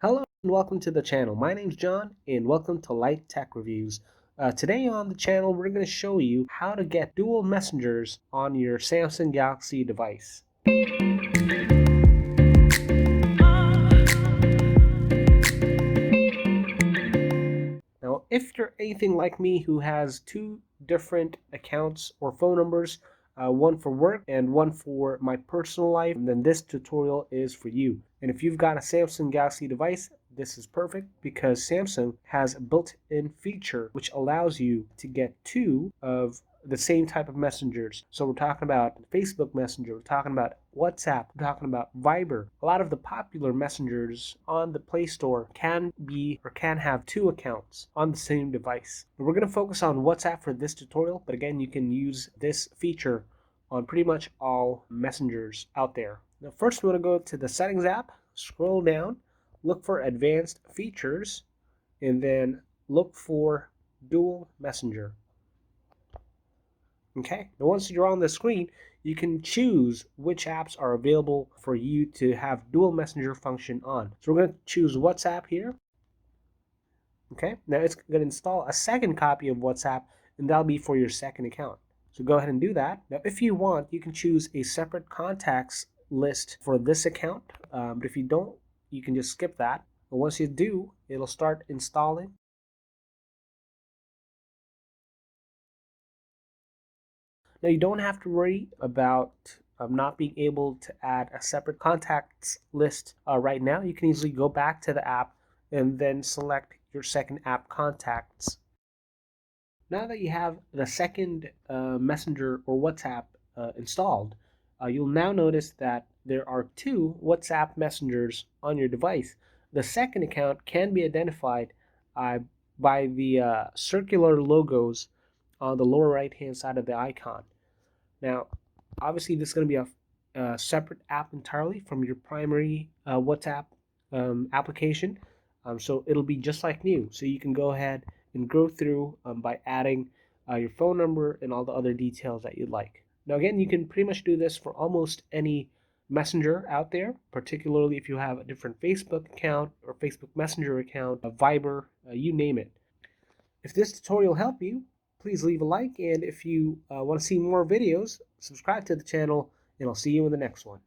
Hello and welcome to the channel. My name's John and welcome to Light Tech Reviews. Today on the channel we're going to show you how to get dual messengers on your Samsung Galaxy device. Now if you're anything like me who has two different accounts or phone numbers, one for work and one for my personal life, then this tutorial is for you. And if you've got a Samsung Galaxy device, this is perfect because Samsung has a built-in feature which allows you to get two of the same type of messengers. So we're talking about Facebook Messenger, we're talking about WhatsApp, we're talking about Viber. A lot of the popular messengers on the Play Store can have two accounts on the same device. We're going to focus on WhatsApp for this tutorial, but again, you can use this feature on pretty much all messengers out there. Now first we want to go to the Settings app, scroll down, look for Advanced Features, and then look for Dual Messenger. Okay, now once you're on the screen, you can choose which apps are available for you to have dual messenger function on. So we're going to choose WhatsApp here. Okay, now it's going to install a second copy of WhatsApp, and that'll be for your second account. So go ahead and do that. Now if you want, you can choose a separate contacts list for this account, but if you don't, you can just skip that. But once you do, it'll start installing. Now you don't have to worry about not being able to add a separate contacts list right now. You can easily go back to the app and then select your second app, contacts. Now that you have the second messenger or WhatsApp installed, you'll now notice that there are two WhatsApp messengers on your device. The second account can be identified by the circular logos on the lower right hand side of the icon. Now obviously this is going to be a separate app entirely from your primary WhatsApp application, so it'll be just like new. So you can go ahead and go through by adding your phone number and all the other details that you'd like. Now again, you can pretty much do this for almost any messenger out there, particularly if you have a different Facebook account or Facebook Messenger account, a Viber, you name it. If this tutorial helped you, please leave a like, and if you want to see more videos, subscribe to the channel, and I'll see you in the next one.